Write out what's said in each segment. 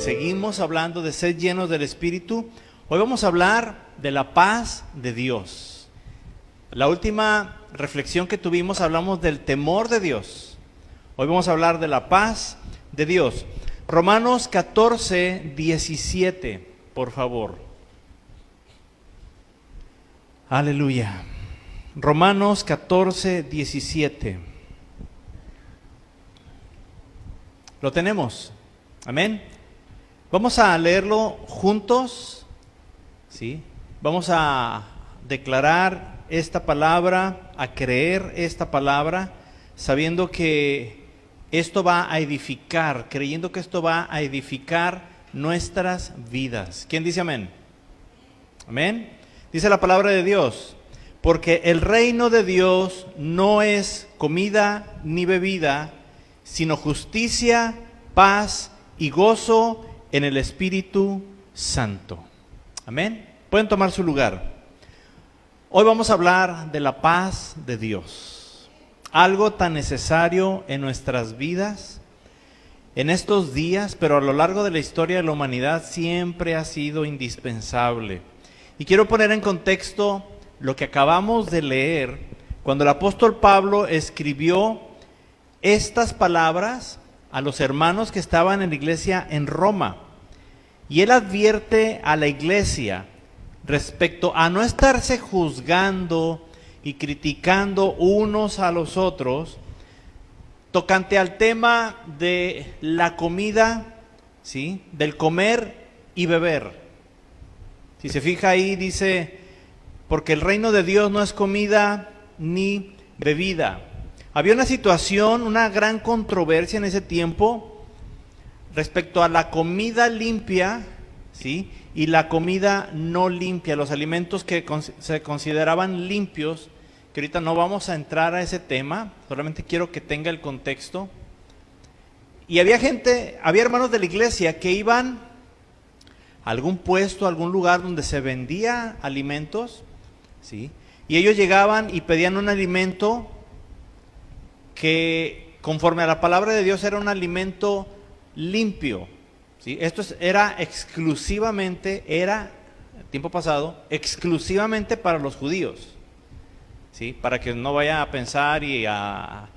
seguimos hablando de ser llenos del Espíritu. Hoy vamos a hablar de la paz de Dios. La última reflexión que tuvimos hablamos del temor de Dios. Hoy vamos a hablar de la paz de Dios. Romanos 14, 17, por favor. Aleluya. Romanos 14, 17. ¿Lo tenemos? Amén. Vamos a leerlo juntos, ¿sí? Vamos a declarar esta palabra, a creer esta palabra, sabiendo que esto va a edificar, creyendo que esto va a edificar nuestras vidas. ¿Quién dice amén? Amén. Dice la palabra de Dios: porque el reino de Dios no es comida ni bebida, sino justicia, paz y gozo en el Espíritu Santo. Amén. Pueden tomar su lugar. Hoy vamos a hablar de la paz de Dios, algo tan necesario en nuestras vidas, en estos días, pero a lo largo de la historia de la humanidad siempre ha sido indispensable. Y quiero poner en contexto lo que acabamos de leer, cuando el apóstol Pablo escribió estas palabras a los hermanos que estaban en la iglesia en Roma. Y él advierte a la iglesia respecto a no estarse juzgando y criticando unos a los otros tocante al tema de la comida, ¿sí? Del comer y beber. Si se fija ahí dice, porque el reino de Dios no es comida ni bebida. Había una situación, una gran controversia en ese tiempo respecto a la comida limpia, ¿sí? Y la comida no limpia, los alimentos que se consideraban limpios, que ahorita no vamos a entrar a ese tema, solamente quiero que tenga el contexto. Y había hermanos de la iglesia que iban a algún puesto, a algún lugar donde se vendía alimentos, ¿sí? Y ellos llegaban y pedían un alimento que conforme a la palabra de Dios era un alimento limpio, ¿sí? Esto era tiempo pasado, exclusivamente para los judíos, ¿sí? Para que no vaya a pensar y a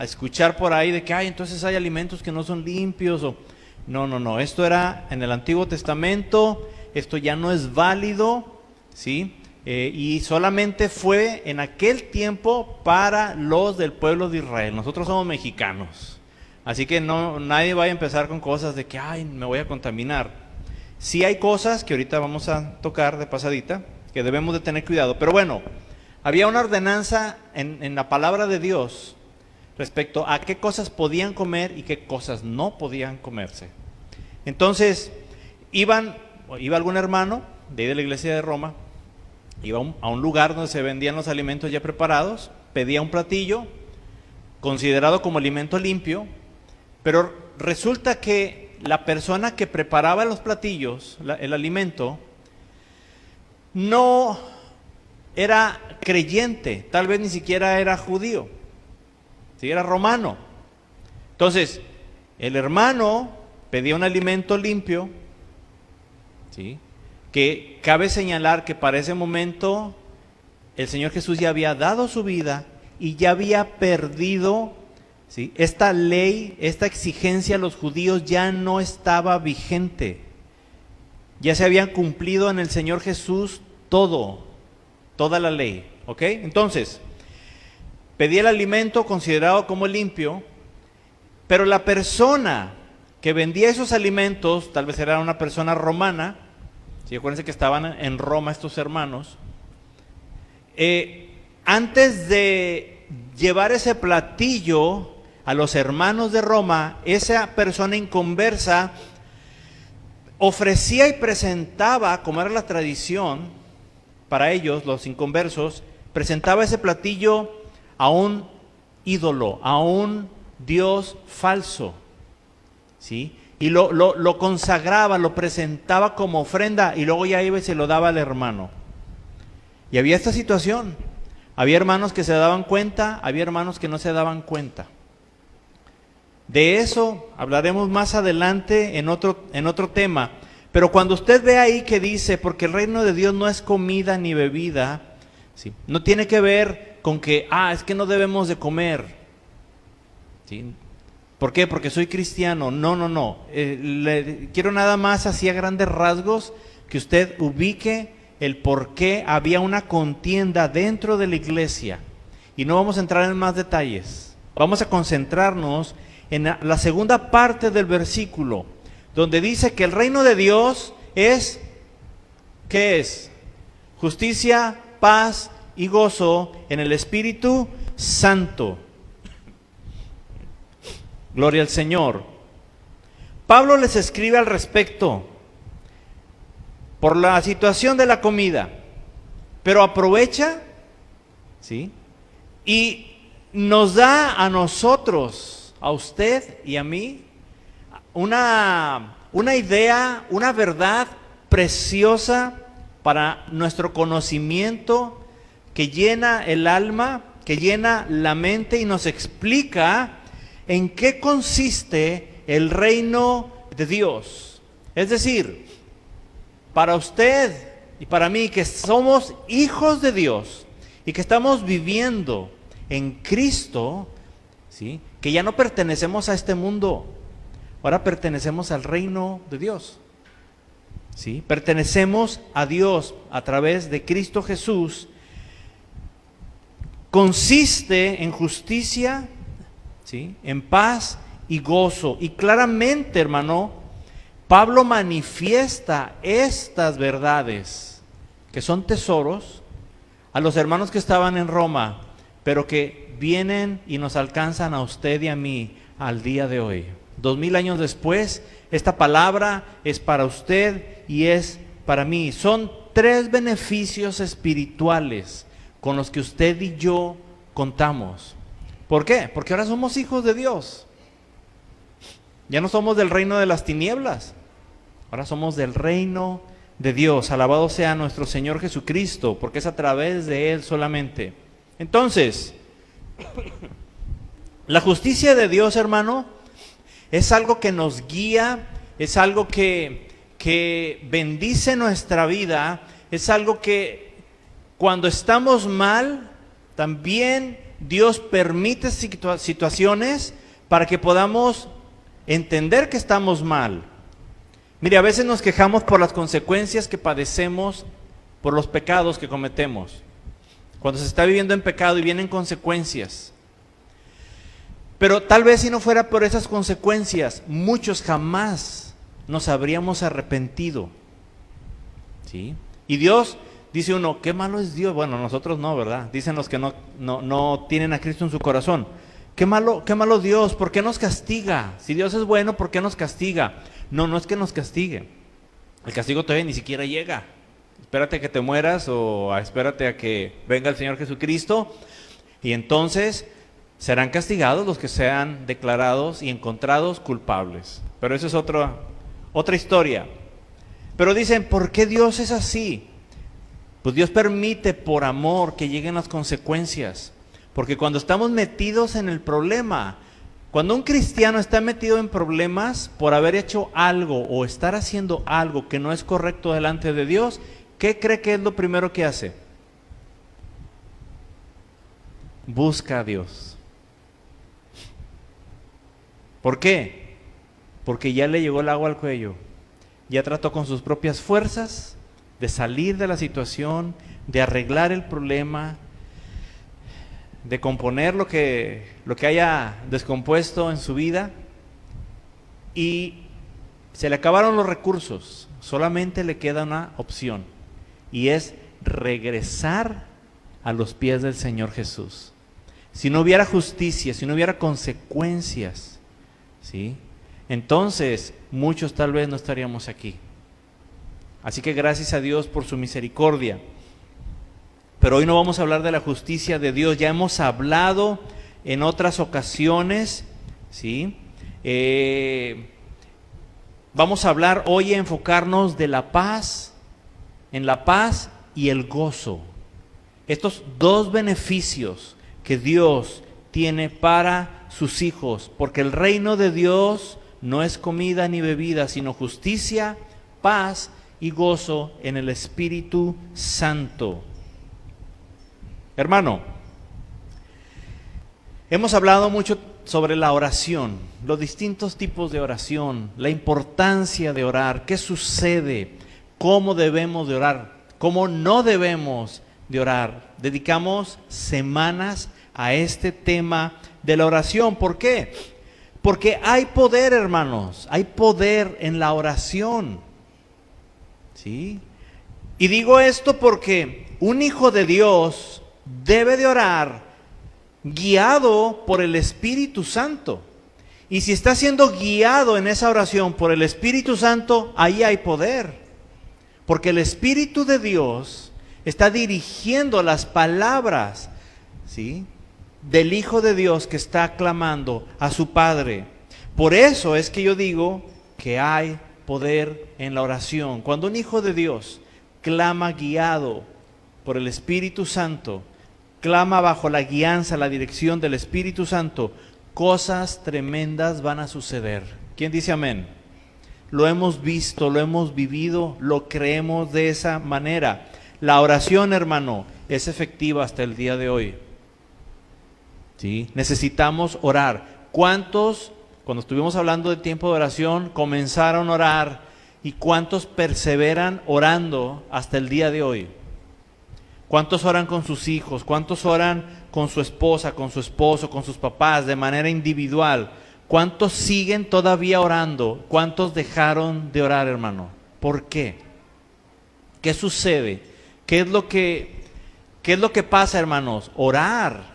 escuchar por ahí de que entonces hay alimentos que no son limpios. No, esto era en el Antiguo Testamento, esto ya no es válido, ¿sí? Y solamente fue en aquel tiempo para los del pueblo de Israel. Nosotros somos mexicanos, así que nadie vaya a empezar con cosas de que me voy a contaminar. Sí hay cosas que ahorita vamos a tocar de pasadita que debemos de tener cuidado, pero bueno, había una ordenanza en la palabra de Dios respecto a qué cosas podían comer y qué cosas no podían comerse. Entonces iba algún hermano de ahí de la iglesia de Roma, iba a un lugar donde se vendían los alimentos ya preparados, pedía un platillo considerado como alimento limpio, pero resulta que la persona que preparaba los platillos, el alimento, no era creyente, tal vez ni siquiera era judío, ¿sí? Era romano. Entonces, el hermano pedía un alimento limpio, ¿sí? Que cabe señalar que para ese momento el Señor Jesús ya había dado su vida y ya había perdido, ¿sí? Esta ley, esta exigencia a los judíos ya no estaba vigente. Ya se habían cumplido en el Señor Jesús toda la ley, ¿ok? Entonces, pedía el alimento considerado como limpio, pero la persona que vendía esos alimentos, tal vez era una persona romana, ¿sí? Acuérdense que estaban en Roma estos hermanos. Antes de llevar ese platillo a los hermanos de Roma, esa persona inconversa ofrecía y presentaba, como era la tradición para ellos, los inconversos, presentaba ese platillo a un ídolo, a un dios falso, ¿sí? Y lo consagraba, lo presentaba como ofrenda y luego ya iba y se lo daba al hermano. Y había esta situación. Había hermanos que se daban cuenta, había hermanos que no se daban cuenta. De eso hablaremos más adelante en otro tema. Pero cuando usted ve ahí que dice, porque el reino de Dios no es comida ni bebida, ¿sí? No tiene que ver con que, es que no debemos de comer, ¿sí? ¿Por qué? Porque soy cristiano. No. Quiero nada más así a grandes rasgos que usted ubique el por qué había una contienda dentro de la iglesia. Y no vamos a entrar en más detalles. Vamos a concentrarnos en la segunda parte del versículo, donde dice que el reino de Dios es, ¿qué es? Justicia, paz y gozo en el Espíritu Santo. Gloria al Señor. Pablo les escribe al respecto por la situación de la comida, pero aprovecha, ¿sí? Y nos da a nosotros, a usted y a mí, una idea, una verdad preciosa para nuestro conocimiento que llena el alma, que llena la mente y nos explica en qué consiste el reino de Dios. Es decir, para usted y para mí que somos hijos de Dios y que estamos viviendo en Cristo, ¿sí? Que ya no pertenecemos a este mundo, ahora pertenecemos al reino de Dios, ¿sí? Pertenecemos a Dios a través de Cristo Jesús. Consiste en justicia, ¿sí? En paz y gozo. Y claramente, hermano, Pablo manifiesta estas verdades, que son tesoros, a los hermanos que estaban en Roma, pero que vienen y nos alcanzan a usted y a mí al día de hoy. 2000 años después, esta palabra es para usted y es para mí. Son 3 beneficios espirituales con los que usted y yo contamos. ¿Por qué? Porque ahora somos hijos de Dios. Ya no somos del reino de las tinieblas, ahora somos del reino de Dios. Alabado sea nuestro Señor Jesucristo, porque es a través de Él solamente. Entonces, la justicia de Dios, hermano, es algo que nos guía, es algo que bendice nuestra vida, es algo que cuando estamos mal, también Dios permite situaciones para que podamos entender que estamos mal. Mire, a veces nos quejamos por las consecuencias que padecemos por los pecados que cometemos. Cuando se está viviendo en pecado y vienen consecuencias. Pero tal vez si no fuera por esas consecuencias, muchos jamás nos habríamos arrepentido, ¿sí? Y Dios, dice uno, qué malo es Dios. Bueno, nosotros no, ¿verdad? Dicen los que no tienen a Cristo en su corazón. Qué malo Dios, ¿por qué nos castiga? Si Dios es bueno, ¿por qué nos castiga? No es que nos castigue. El castigo todavía ni siquiera llega. Espérate a que te mueras o espérate a que venga el Señor Jesucristo y entonces serán castigados los que sean declarados y encontrados culpables. Pero eso es otra historia. Pero dicen, ¿por qué Dios es así? Pues Dios permite por amor que lleguen las consecuencias. Porque cuando estamos metidos en el problema, cuando un cristiano está metido en problemas por haber hecho algo o estar haciendo algo que no es correcto delante de Dios, ¿qué cree que es lo primero que hace? Busca a Dios. ¿Por qué? Porque ya le llegó el agua al cuello. Ya trató con sus propias fuerzas de salir de la situación, de arreglar el problema, de componer lo que haya descompuesto en su vida, y se le acabaron los recursos. Solamente le queda una opción, y es regresar a los pies del Señor Jesús. Si no hubiera justicia, si no hubiera consecuencias, ¿sí? Entonces muchos tal vez no estaríamos aquí. Así que gracias a Dios por su misericordia. Pero hoy no vamos a hablar de la justicia de Dios. Ya hemos hablado en otras ocasiones, ¿sí? Vamos a hablar hoy, a enfocarnos de la paz, en la paz y el gozo. Estos 2 beneficios que Dios tiene para sus hijos, porque el reino de Dios no es comida ni bebida, sino justicia, paz y gozo en el Espíritu Santo. Hermano, hemos hablado mucho sobre la oración, los distintos tipos de oración, la importancia de orar, qué sucede, cómo debemos de orar, cómo no debemos de orar. Dedicamos semanas a este tema de la oración. ¿Por qué? Porque hay poder, hermanos, hay poder en la oración. ¿Sí? Y digo esto porque un hijo de Dios debe de orar guiado por el Espíritu Santo. Y si está siendo guiado en esa oración por el Espíritu Santo, ahí hay poder. Porque el Espíritu de Dios está dirigiendo las palabras, ¿sí?, del Hijo de Dios que está clamando a su Padre. Por eso es que yo digo que hay poder en la oración. Cuando un hijo de Dios clama guiado por el Espíritu Santo, clama bajo la guianza, la dirección del Espíritu Santo, cosas tremendas van a suceder. ¿Quién dice amén? Lo hemos visto, lo hemos vivido, lo creemos de esa manera. La oración, hermano, es efectiva hasta el día de hoy. ¿Sí? Necesitamos orar. ¿Cuántos, cuando estuvimos hablando de tiempo de oración, comenzaron a orar? ¿Y cuántos perseveran orando hasta el día de hoy? ¿Cuántos oran con sus hijos? ¿Cuántos oran con su esposa, con su esposo, con sus papás de manera individual? ¿Cuántos siguen todavía orando? ¿Cuántos dejaron de orar, hermano? ¿Por qué? ¿Qué sucede? ¿Qué es lo que pasa, hermanos? Orar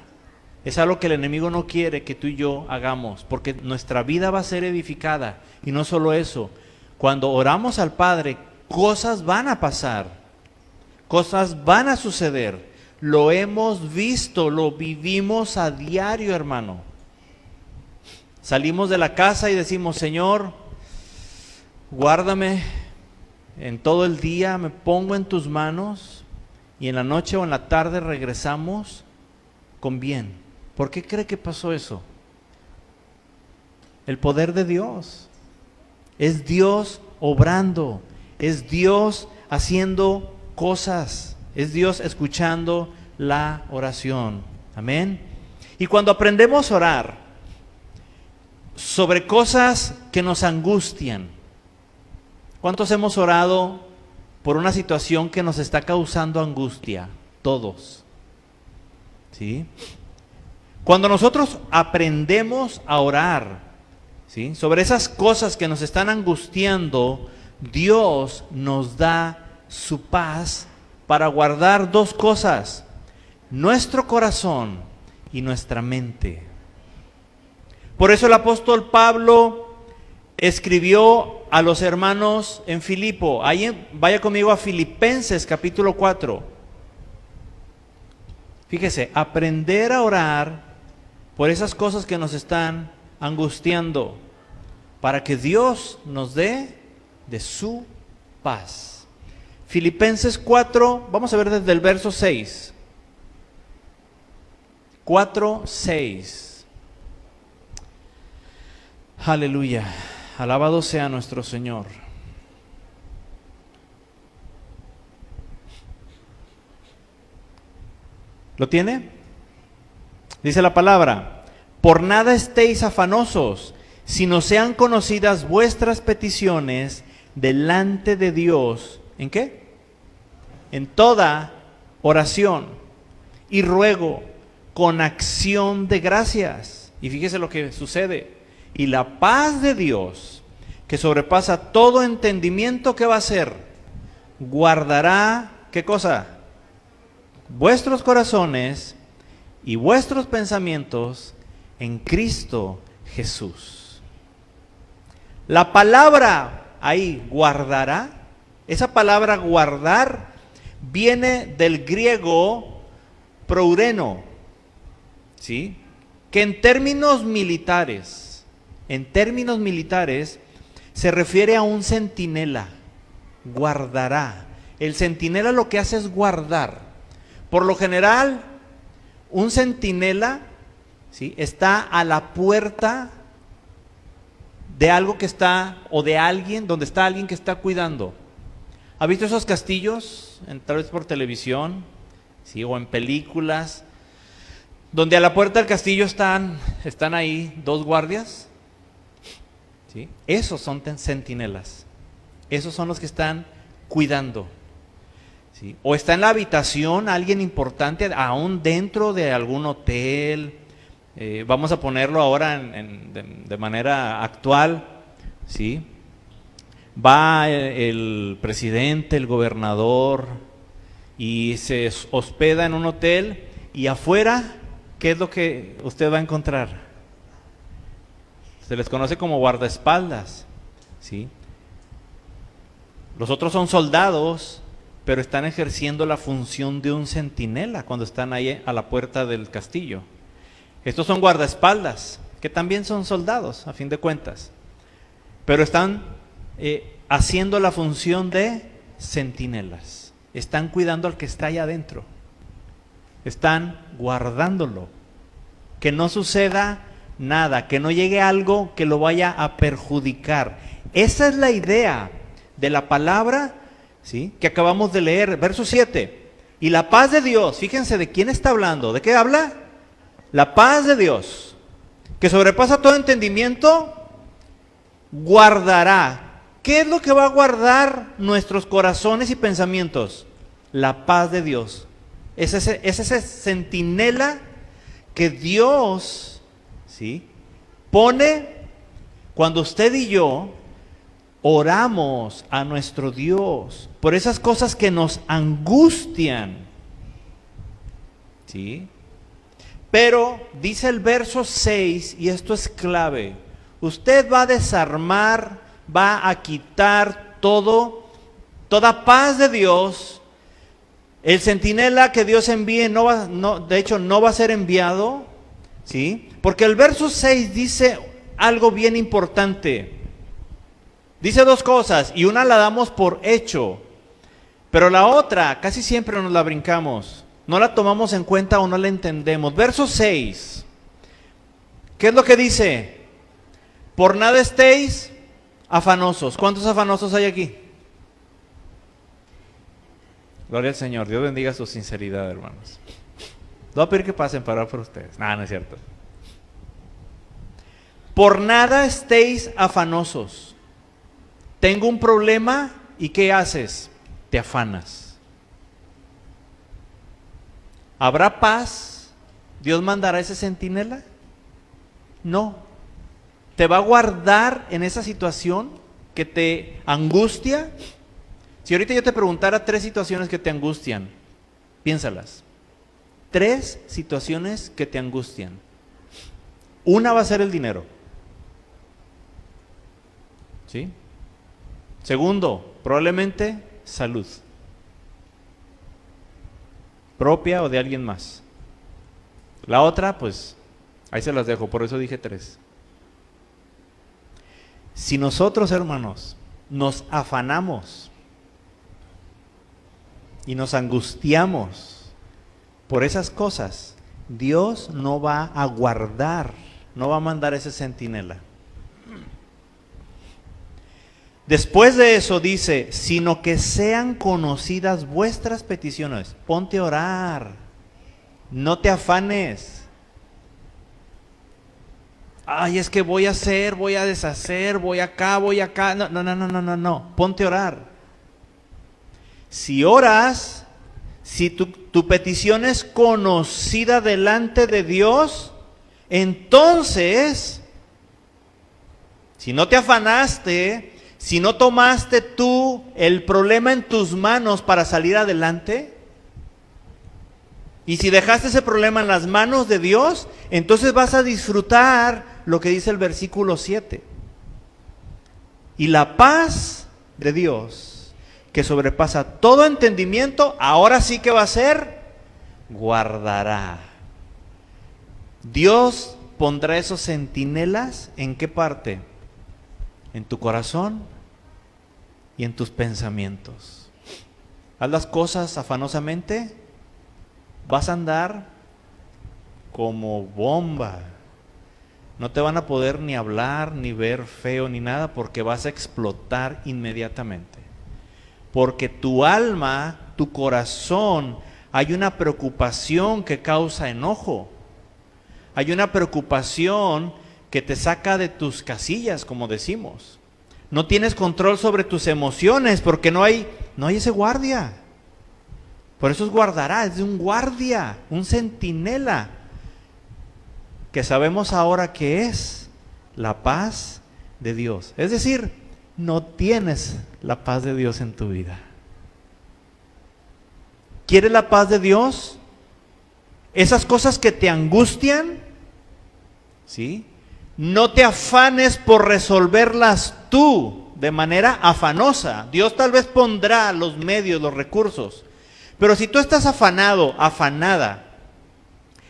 es algo que el enemigo no quiere que tú y yo hagamos, porque nuestra vida va a ser edificada. Y no solo eso, cuando oramos al Padre, cosas van a pasar. Cosas van a suceder. Lo hemos visto, lo vivimos a diario, hermano. Salimos de la casa y decimos, Señor, guárdame en todo el día, me pongo en tus manos, y en la noche o en la tarde regresamos con bien. ¿Por qué cree que pasó eso? El poder de Dios. Es Dios obrando, es Dios haciendo cosas, es Dios escuchando la oración. Amén. Y cuando aprendemos a orar sobre cosas que nos angustian, ¿cuántos hemos orado por una situación que nos está causando angustia? Todos. ¿Sí? Cuando nosotros aprendemos a orar, ¿sí?, sobre esas cosas que nos están angustiando, Dios nos da su paz para guardar dos cosas: nuestro corazón y nuestra mente. Por eso el apóstol Pablo escribió a los hermanos en Filipo. Vaya conmigo a Filipenses capítulo 4. Fíjese, aprender a orar por esas cosas que nos están angustiando, para que Dios nos dé de su paz. Filipenses 4, vamos a ver desde el verso 6. 4:6. Aleluya. Alabado sea nuestro Señor. ¿Lo tiene? Dice la palabra: por nada estéis afanosos, sino sean conocidas vuestras peticiones delante de Dios. ¿En qué? En toda oración y ruego con acción de gracias. Y fíjese lo que sucede. Y la paz de Dios, que sobrepasa todo entendimiento, ¿qué va a hacer? Guardará, ¿qué cosa? Vuestros corazones y vuestros pensamientos en Cristo Jesús. La palabra ahí, guardará, esa palabra guardar viene del griego proureno, ¿sí?, que en términos militares se refiere a un centinela. Guardará. El centinela lo que hace es guardar. Por lo general, un centinela ¿sí? Está a la puerta de algo que está, o de alguien, donde está alguien que está cuidando. ¿Ha visto esos castillos, tal vez por televisión, ¿sí? O en películas, donde a la puerta del castillo están ahí dos guardias? ¿Sí? Esos son centinelas. Esos son los que están cuidando. ¿Sí? O está en la habitación alguien importante, aún dentro de algún hotel. Vamos a ponerlo ahora de manera actual. ¿Sí? Va el presidente, el gobernador, y se hospeda en un hotel, y afuera, ¿qué es lo que usted va a encontrar? Se les conoce como guardaespaldas, ¿sí? Los otros son soldados, pero están ejerciendo la función de un centinela cuando están ahí a la puerta del castillo. Estos son guardaespaldas, que también son soldados, a fin de cuentas, pero están haciendo la función de centinelas. Están cuidando al que está allá adentro. Están guardándolo. Que no suceda nada, que no llegue algo que lo vaya a perjudicar. Esa es la idea de la palabra, ¿sí?, que acabamos de leer, verso 7. Y la paz de Dios, fíjense de quién está hablando, ¿de qué habla? La paz de Dios, que sobrepasa todo entendimiento, guardará. ¿Qué es lo que va a guardar nuestros corazones y pensamientos? La paz de Dios. Es ese centinela que Dios, ¿sí?, pone cuando usted y yo oramos a nuestro Dios por esas cosas que nos angustian, ¿sí? Pero dice el verso 6, y esto es clave: usted va a desarmar, va a quitar toda paz de Dios. El centinela que Dios envíe de hecho no va a ser enviado, ¿sí? Porque el verso 6 dice algo bien importante. Dice dos cosas, y una la damos por hecho, pero la otra casi siempre nos la brincamos, no la tomamos en cuenta o no la entendemos. Verso 6, ¿qué es lo que dice? Por nada estéis afanosos. ¿Cuántos afanosos hay aquí? Gloria al Señor, Dios bendiga su sinceridad, hermanos. Voy a pedir que pasen para orar por ustedes. No es cierto. Por nada estéis afanosos. Tengo un problema, ¿y qué haces? Te afanas. ¿Habrá paz? ¿Dios mandará ese centinela? No. ¿Te va a guardar en esa situación que te angustia? Si ahorita yo te preguntara 3 situaciones que te angustian, piénsalas. 3 situaciones que te angustian. Una va a ser el dinero. ¿Sí? Segundo, probablemente salud. Propia o de alguien más. La otra, pues, ahí se las dejo, por eso dije 3. Si nosotros, hermanos, nos afanamos y nos angustiamos por esas cosas, Dios no va a guardar, no va a mandar ese centinela. Después de eso dice, sino que sean conocidas vuestras peticiones. Ponte a orar, no te afanes. Ay, es que voy a hacer, voy a deshacer, voy acá. No, ponte a orar. Si oras, si tu petición es conocida delante de Dios, entonces, si no te afanaste, si no tomaste tú el problema en tus manos para salir adelante, y si dejaste ese problema en las manos de Dios, entonces vas a disfrutar lo que dice el versículo 7. Y la paz de Dios, que sobrepasa todo entendimiento, ahora sí que va a ser, guardará. Dios pondrá esos centinelas, ¿en qué parte? En tu corazón y en tus pensamientos. Haz las cosas afanosamente, vas a andar como bomba. No te van a poder ni hablar, ni ver feo, ni nada, porque vas a explotar inmediatamente. Porque tu alma, tu corazón, hay una preocupación que causa enojo. Hay una preocupación que te saca de tus casillas, como decimos. No tienes control sobre tus emociones porque no hay ese guardia. Por eso es guardará, es de un guardia, un centinela, que sabemos ahora que es la paz de Dios. Es decir, no tienes la paz de Dios en tu vida. ¿Quieres la paz de Dios? Esas cosas que te angustian, ¿sí? No te afanes por resolverlas tú de manera afanosa. Dios tal vez pondrá los medios, los recursos. Pero si tú estás afanado, afanada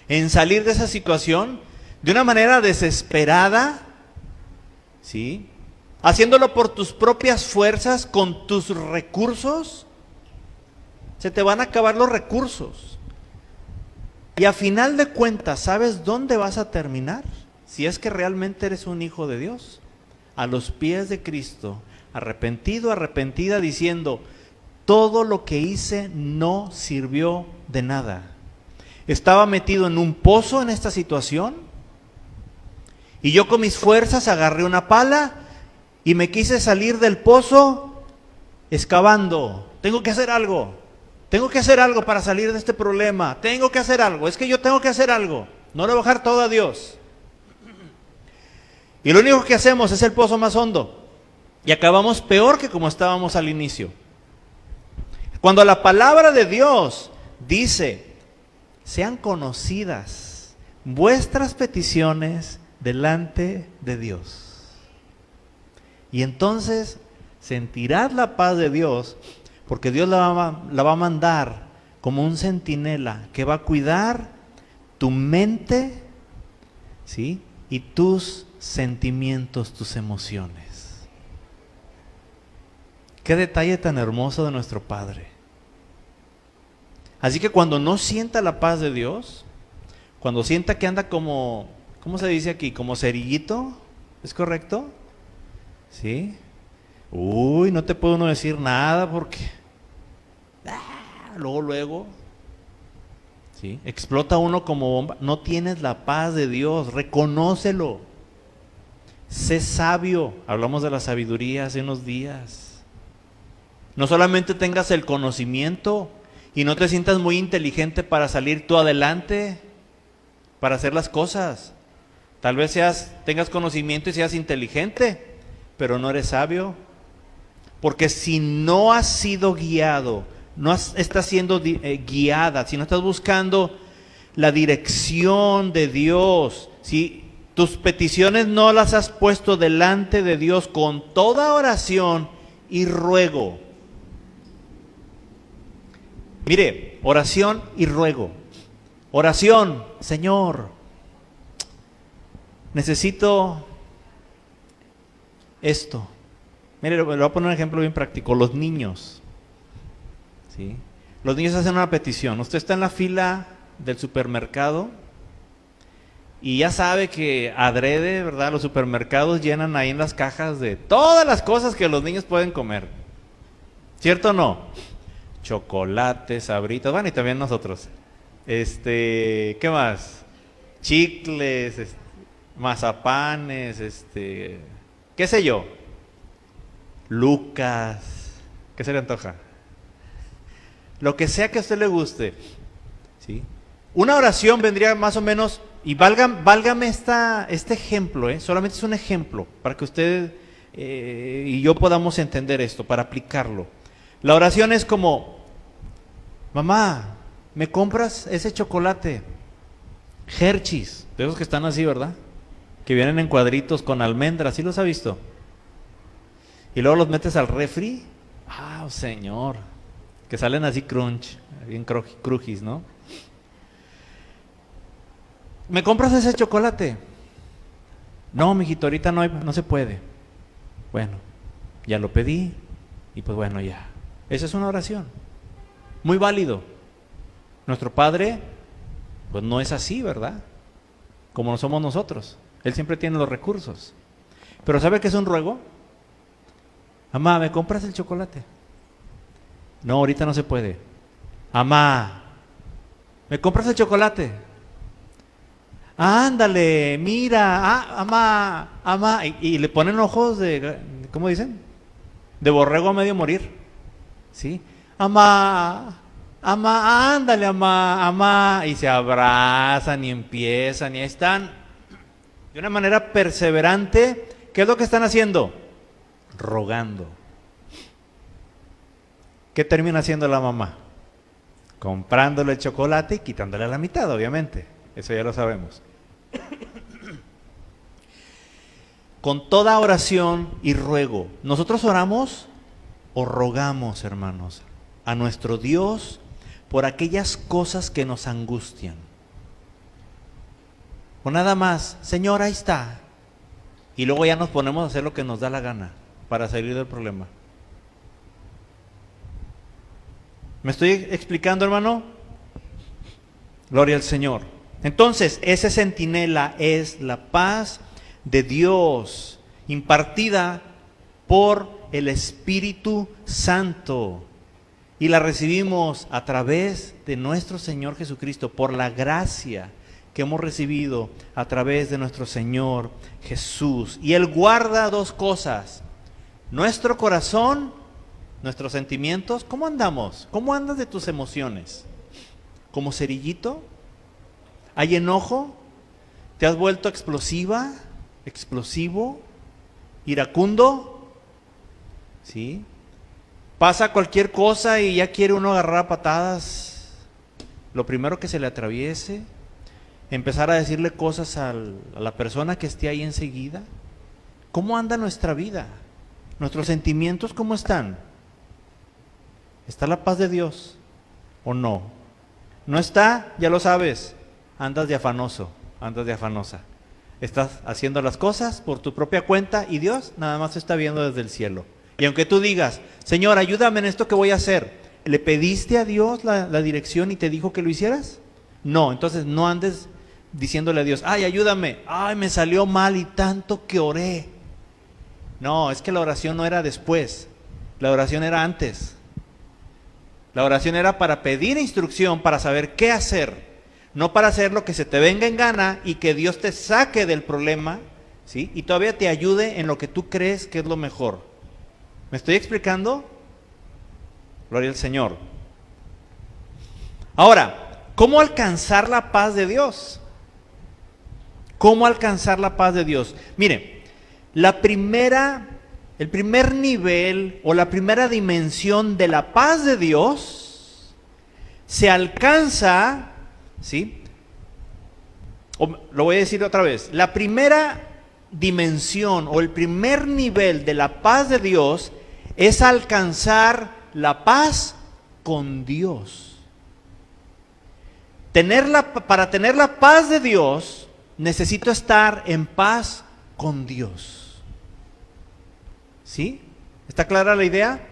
en salir de esa situación de una manera desesperada, ¿sí? Haciéndolo por tus propias fuerzas, con tus recursos, se te van a acabar los recursos. Y a final de cuentas, ¿sabes dónde vas a terminar? Si es que realmente eres un hijo de Dios, a los pies de Cristo, arrepentido, arrepentida, diciendo: todo lo que hice no sirvió de nada. Estaba metido en un pozo en esta situación, y yo con mis fuerzas agarré una pala y me quise salir del pozo excavando. Tengo que hacer algo. Tengo que hacer algo para salir de este problema. Tengo que hacer algo. Es que yo tengo que hacer algo. No le voy a bajar todo a Dios. Y lo único que hacemos es el pozo más hondo. Y acabamos peor que como estábamos al inicio. Cuando la palabra de Dios dice: sean conocidas vuestras peticiones delante de Dios. Y entonces sentirás la paz de Dios, porque Dios la va a mandar como un centinela que va a cuidar tu mente, ¿sí? Y tus sentimientos, tus emociones. Qué detalle tan hermoso de nuestro Padre. Así que cuando no sienta la paz de Dios, cuando sienta que anda como, ¿cómo se dice aquí? Como cerillito, ¿es correcto? ¿Sí? Uy, no te puedo uno decir nada porque luego, ¿sí? Explota uno como bomba. No tienes la paz de Dios, reconócelo. Sé sabio. Hablamos de la sabiduría hace unos días. No solamente tengas el conocimiento y no te sientas muy inteligente para salir tú adelante, para hacer las cosas. Tal vez tengas conocimiento y seas inteligente, pero no eres sabio. Porque si no has sido guiado, estás siendo guiada, si no estás buscando la dirección de Dios, si tus peticiones no las has puesto delante de Dios con toda oración y ruego. Mire, oración y ruego. Oración: Señor, necesito esto. Mire, le voy a poner un ejemplo bien práctico. Los niños, ¿sí? Los niños hacen una petición. Usted está en la fila del supermercado y ya sabe que adrede, ¿verdad? Los supermercados llenan ahí en las cajas de todas las cosas que los niños pueden comer. ¿Cierto o no? Chocolates, sabritas, bueno, y también nosotros. ¿Qué más? Chicles, mazapanes, qué sé yo. Lucas, ¿qué se le antoja? Lo que sea que a usted le guste, ¿sí? Una oración vendría más o menos, y válgame este ejemplo, solamente es un ejemplo, para que usted y yo podamos entender esto, para aplicarlo. La oración es como: mamá, ¿me compras ese chocolate Hershey's? De esos que están así, ¿verdad? Que vienen en cuadritos con almendras, ¿sí los ha visto? Y luego los metes al refri. Ah, Señor, que salen así crunch, bien crujis, ¿no? ¿Me compras ese chocolate? No, mijito, ahorita no se puede. Bueno, ya lo pedí y pues bueno, ya. Esa es una oración. Muy válido. Nuestro Padre, pues no es así, ¿verdad? como no somos nosotros. Él siempre tiene los recursos. Pero ¿sabe qué es un ruego? Amá, ¿me compras el chocolate? No, ahorita no se puede. Amá, ¿me compras el chocolate? Ándale, mira, amá. Y le ponen ojos de, ¿cómo dicen? De borrego a medio morir. ¿Sí? Amá, ándale, amá. Y se abrazan y empiezan y ahí están. De una manera perseverante, ¿qué es lo que están haciendo? Rogando. ¿Qué termina haciendo la mamá? Comprándole el chocolate y quitándole la mitad, obviamente. Eso ya lo sabemos. Con toda oración y ruego. Nosotros oramos o rogamos, hermanos, a nuestro Dios por aquellas cosas que nos angustian. O nada más, Señor, ahí está. Y luego ya nos ponemos a hacer lo que nos da la gana para salir del problema. ¿Me estoy explicando, hermano? Gloria al Señor. Entonces, ese centinela es la paz de Dios impartida por el Espíritu Santo. Y la recibimos a través de nuestro Señor Jesucristo, por la gracia que hemos recibido a través de nuestro Señor Jesús. Y Él guarda dos cosas: nuestro corazón, nuestros sentimientos. ¿Cómo andamos? ¿Cómo andas de tus emociones? ¿Como cerillito? ¿Hay enojo? ¿Te has vuelto explosiva? ¿Explosivo? ¿Iracundo? ¿Sí? ¿Pasa cualquier cosa y ya quiere uno agarrar a patadas lo primero que se le atraviese? ¿Empezar a decirle cosas a la persona que esté ahí enseguida? ¿Cómo anda nuestra vida? ¿Nuestros sentimientos cómo están? ¿Está la paz de Dios o no? ¿No está? Ya lo sabes. Andas de afanoso, andas de afanosa. Estás haciendo las cosas por tu propia cuenta y Dios nada más está viendo desde el cielo. Y aunque tú digas, Señor, ayúdame en esto que voy a hacer, ¿le pediste a Dios la dirección y te dijo que lo hicieras? No, entonces no andes diciéndole a Dios, ay, ayúdame, ay, me salió mal y tanto que oré. No, es que la oración no era después, la oración era antes. La oración era para pedir instrucción, para saber qué hacer. No para hacer lo que se te venga en gana y que Dios te saque del problema, ¿sí? Y todavía te ayude en lo que tú crees que es lo mejor. ¿Me estoy explicando? Gloria al Señor. Ahora, ¿cómo alcanzar la paz de Dios? ¿Cómo alcanzar la paz de Dios? Mire, el primer nivel o la primera dimensión de la paz de Dios se alcanza, ¿sí? Lo voy a decir otra vez. La primera dimensión o el primer nivel de la paz de Dios es alcanzar la paz con Dios. Para tener la paz de Dios, necesito estar en paz con Dios. ¿Sí? ¿Está clara la idea?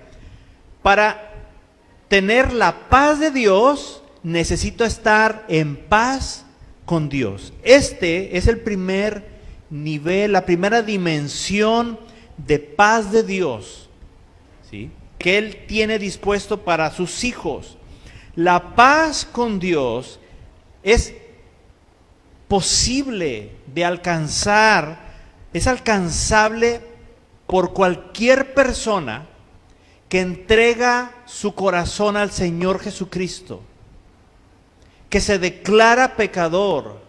Para tener la paz de Dios, necesito estar en paz con Dios. Este es el primer nivel, la primera dimensión de paz de Dios, ¿sí? Que Él tiene dispuesto para sus hijos. La paz con Dios es posible de alcanzar, es alcanzable por cualquier persona que entrega su corazón al Señor Jesucristo, que se declara pecador,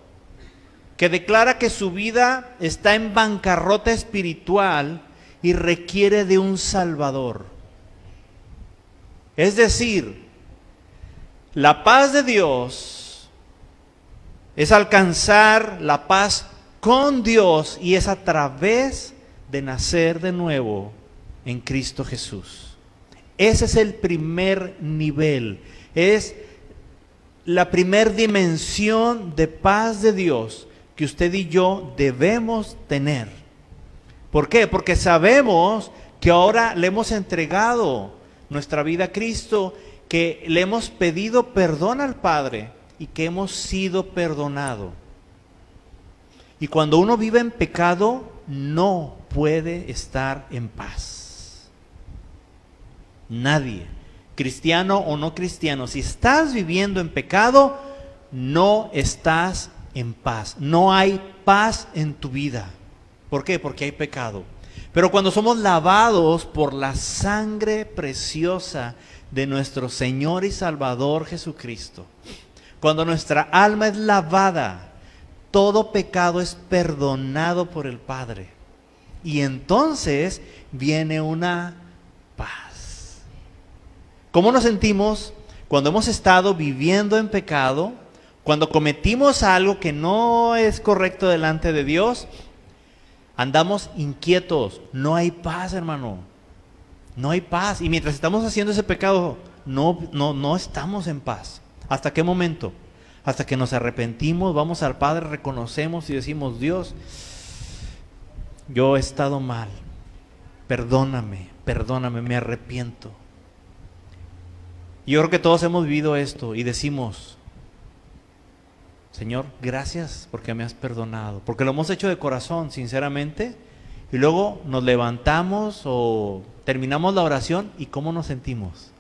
que declara que su vida está en bancarrota espiritual y requiere de un Salvador. Es decir, la paz de Dios es alcanzar la paz con Dios y es a través de nacer de nuevo en Cristo Jesús. Ese es el primer nivel, es la primer dimensión de paz de Dios que usted y yo debemos tener. ¿Por qué? Porque sabemos que ahora le hemos entregado nuestra vida a Cristo, que le hemos pedido perdón al Padre y que hemos sido perdonados. Y cuando uno vive en pecado, no puede estar en paz. Nadie, cristiano o no cristiano, si estás viviendo en pecado, no estás en paz. No hay paz en tu vida. ¿Por qué? Porque hay pecado. Pero cuando somos lavados por la sangre preciosa de nuestro Señor y Salvador Jesucristo, cuando nuestra alma es lavada, todo pecado es perdonado por el Padre. Y entonces viene una paz. ¿Cómo nos sentimos cuando hemos estado viviendo en pecado? Cuando cometimos algo que no es correcto delante de Dios, andamos inquietos. No hay paz, hermano. No hay paz. Y mientras estamos haciendo ese pecado, no estamos en paz. ¿Hasta qué momento? Hasta que nos arrepentimos, vamos al Padre, reconocemos y decimos: Dios, yo he estado mal, perdóname, me arrepiento. Y yo creo que todos hemos vivido esto y decimos: Señor, gracias porque me has perdonado, porque lo hemos hecho de corazón, sinceramente, y luego nos levantamos o terminamos la oración y ¿cómo nos sentimos?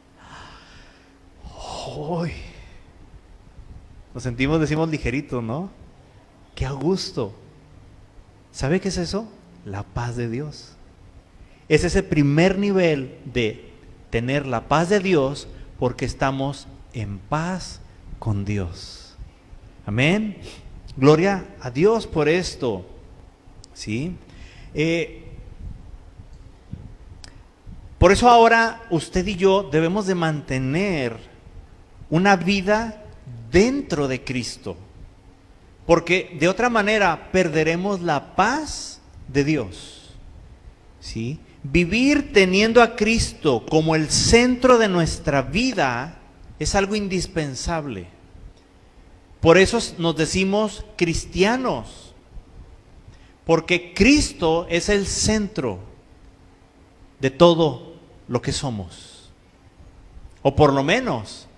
¡Uy! Nos sentimos, decimos, ligeritos, ¿no? ¡Qué a gusto! ¿Sabe qué es eso? La paz de Dios. Es ese primer nivel de tener la paz de Dios porque estamos en paz con Dios. Amén. Gloria a Dios por esto. ¿Sí? Por eso ahora usted y yo debemos de mantener una vida dentro de Cristo, porque de otra manera perderemos la paz de Dios. ¿Sí? Vivir teniendo a Cristo como el centro de nuestra vida es algo indispensable. Por eso nos decimos cristianos, porque Cristo es el centro de todo lo que somos, o por lo menos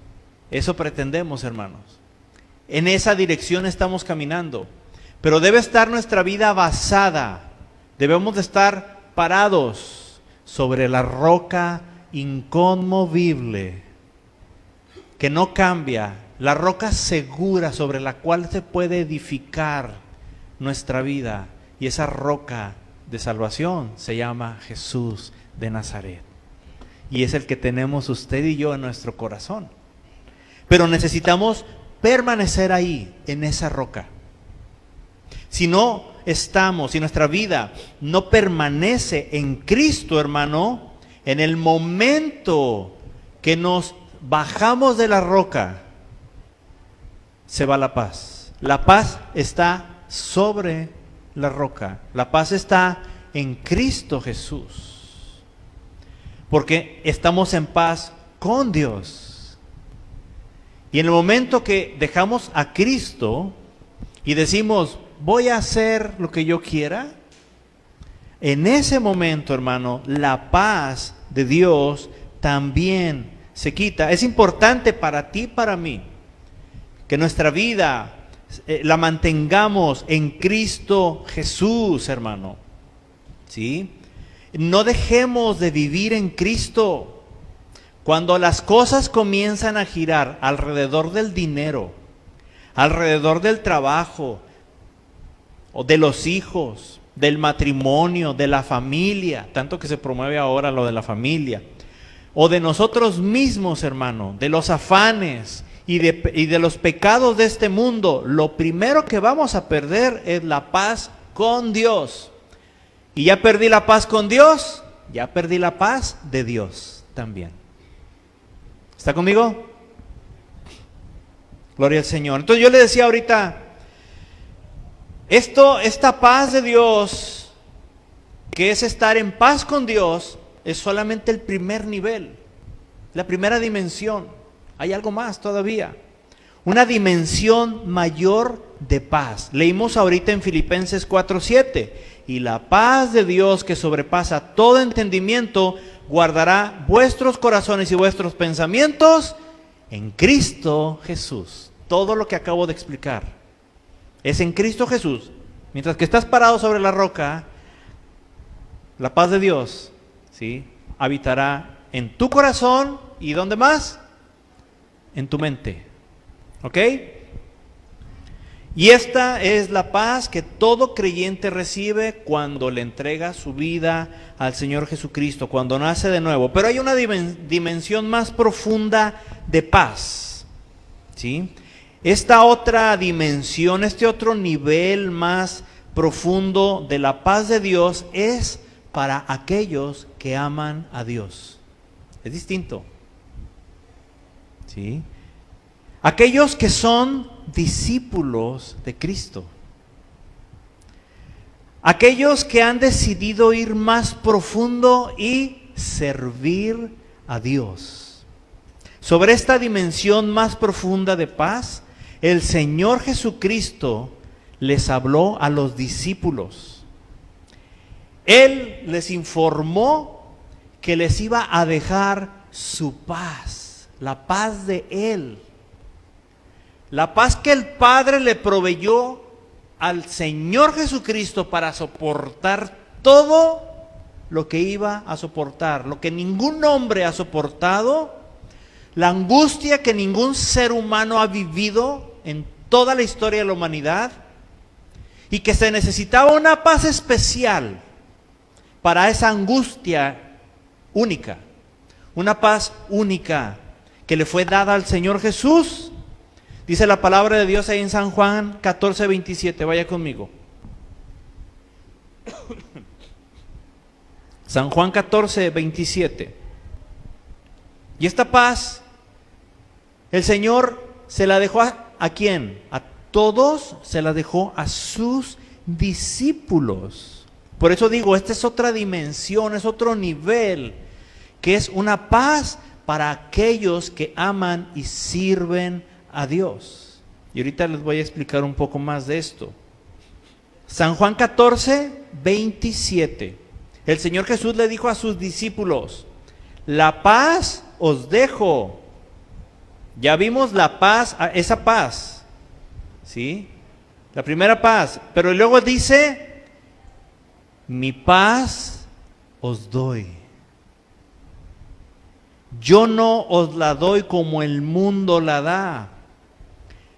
eso pretendemos, hermanos. En esa dirección estamos caminando. Pero debe estar nuestra vida basada. Debemos de estar parados sobre la roca inconmovible, que no cambia. La roca segura sobre la cual se puede edificar nuestra vida. Y esa roca de salvación se llama Jesús de Nazaret. Y es el que tenemos usted y yo en nuestro corazón. Pero necesitamos permanecer ahí, en esa roca. Si no estamos, si nuestra vida no permanece en Cristo, hermano, en el momento que nos bajamos de la roca, se va la paz. La paz está sobre la roca. La paz está en Cristo Jesús. Porque estamos en paz con Dios. Y en el momento que dejamos a Cristo y decimos: voy a hacer lo que yo quiera, en ese momento, hermano, la paz de Dios también se quita. Es importante para ti y para mí que nuestra vida la mantengamos en Cristo Jesús, hermano. ¿Sí? No dejemos de vivir en Cristo. Cuando las cosas comienzan a girar alrededor del dinero, alrededor del trabajo, o de los hijos, del matrimonio, de la familia, tanto que se promueve ahora lo de la familia, o de nosotros mismos, hermano, de los afanes y de los pecados de este mundo, lo primero que vamos a perder es la paz con Dios. Y ya perdí la paz con Dios, ya perdí la paz de Dios también. ¿Está conmigo? Gloria al Señor. Entonces yo le decía ahorita, esta paz de Dios, que es estar en paz con Dios, es solamente el primer nivel, la primera dimensión. Hay algo más todavía, una dimensión mayor de paz. Leímos ahorita en Filipenses 4:7, y la paz de Dios que sobrepasa todo entendimiento guardará vuestros corazones y vuestros pensamientos en Cristo Jesús. Todo lo que acabo de explicar es en Cristo Jesús. Mientras que estás parado sobre la roca, la paz de Dios, ¿sí?, habitará en tu corazón y ¿dónde más? En tu mente. ¿Ok? Y esta es la paz que todo creyente recibe cuando le entrega su vida al Señor Jesucristo, cuando nace de nuevo. Pero hay una dimensión más profunda de paz, ¿sí? Esta otra dimensión, este otro nivel más profundo de la paz de Dios es para aquellos que aman a Dios. Es distinto, ¿sí? Aquellos que son discípulos de Cristo. Aquellos que han decidido ir más profundo y servir a Dios. Sobre esta dimensión más profunda de paz, el Señor Jesucristo les habló a los discípulos. Él les informó que les iba a dejar su paz, la paz de Él. La paz que el Padre le proveyó al Señor Jesucristo para soportar todo lo que iba a soportar, lo que ningún hombre ha soportado, la angustia que ningún ser humano ha vivido en toda la historia de la humanidad, y que se necesitaba una paz especial para esa angustia única, una paz única que le fue dada al Señor Jesús. Dice la palabra de Dios ahí en San Juan 14, 27, vaya conmigo. San Juan 14, 27. Y esta paz, el Señor se la dejó ¿a quién? A todos se la dejó a sus discípulos. Por eso digo, esta es otra dimensión, es otro nivel, que es una paz para aquellos que aman y sirven a Dios. Y ahorita les voy a explicar un poco más de esto. San Juan 14, 27. El Señor Jesús le dijo a sus discípulos: la paz os dejo. Ya vimos la paz, esa paz, ¿sí? La primera paz. Pero luego dice: mi paz os doy. Yo no os la doy como el mundo la da.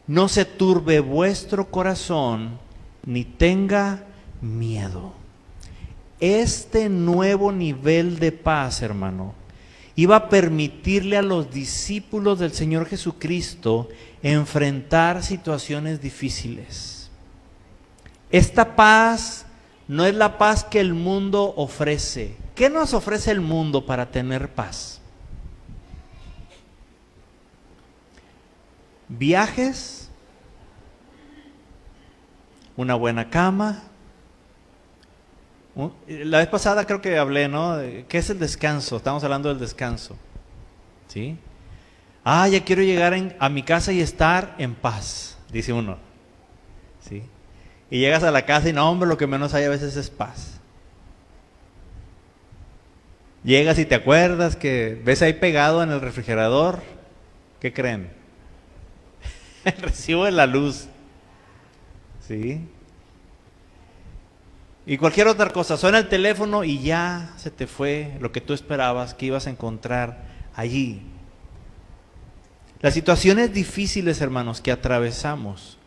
No se turbe vuestro corazón, ni tenga miedo. Este nuevo nivel de paz, hermano, iba a permitirle a los discípulos del Señor Jesucristo enfrentar situaciones difíciles. Esta paz no es la paz que el mundo ofrece. ¿Qué nos ofrece el mundo para tener paz? Viajes, una buena cama. La vez pasada creo que hablé, ¿no? ¿Qué es el descanso? Estamos hablando del descanso, ¿sí? Ya quiero llegar a mi casa y estar en paz, dice uno, ¿sí? Y llegas a la casa y no, hombre, lo que menos hay a veces es paz. Llegas y te acuerdas que ves ahí pegado en el refrigerador, ¿qué creen? El recibo de la luz, ¿sí? Y cualquier otra cosa, suena el teléfono y ya se te fue lo que tú esperabas que ibas a encontrar allí. Las situaciones difíciles, hermanos, que atravesamos,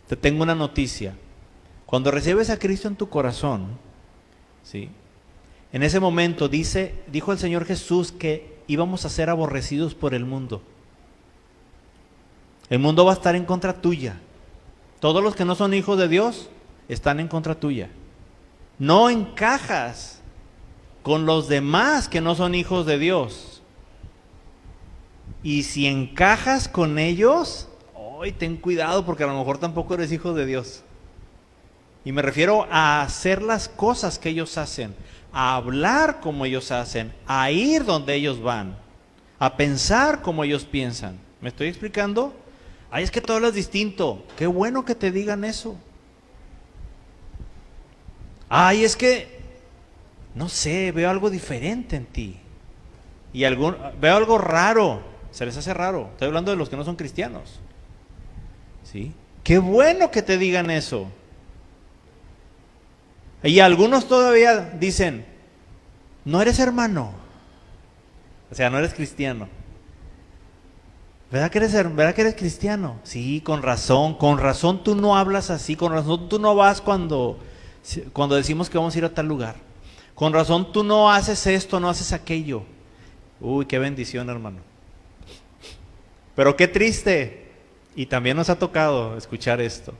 te tengo una noticia. Cuando recibes a Cristo en tu corazón, ¿sí?, en ese momento dijo el Señor Jesús que íbamos a ser aborrecidos por el mundo. El mundo va a estar en contra tuya. Todos los que no son hijos de Dios están en contra tuya. No encajas con los demás que no son hijos de Dios. Y si encajas con ellos, ten cuidado porque a lo mejor tampoco eres hijo de Dios. Y me refiero a hacer las cosas que ellos hacen, a hablar como ellos hacen, a ir donde ellos van, a pensar como ellos piensan. ¿Me estoy explicando? Es que tú hablas distinto. Qué bueno que te digan eso. Es que, no sé, veo algo diferente en ti. Y veo algo raro. Se les hace raro. Estoy hablando de los que no son cristianos, ¿sí? Qué bueno que te digan eso. Y algunos todavía dicen, no eres hermano. O sea, no eres cristiano. ¿Verdad que eres cristiano? Sí, con razón tú no hablas así, con razón tú no vas cuando decimos que vamos a ir a tal lugar. Con razón tú no haces esto, no haces aquello. Uy, qué bendición, hermano. Pero qué triste, y también nos ha tocado escuchar esto,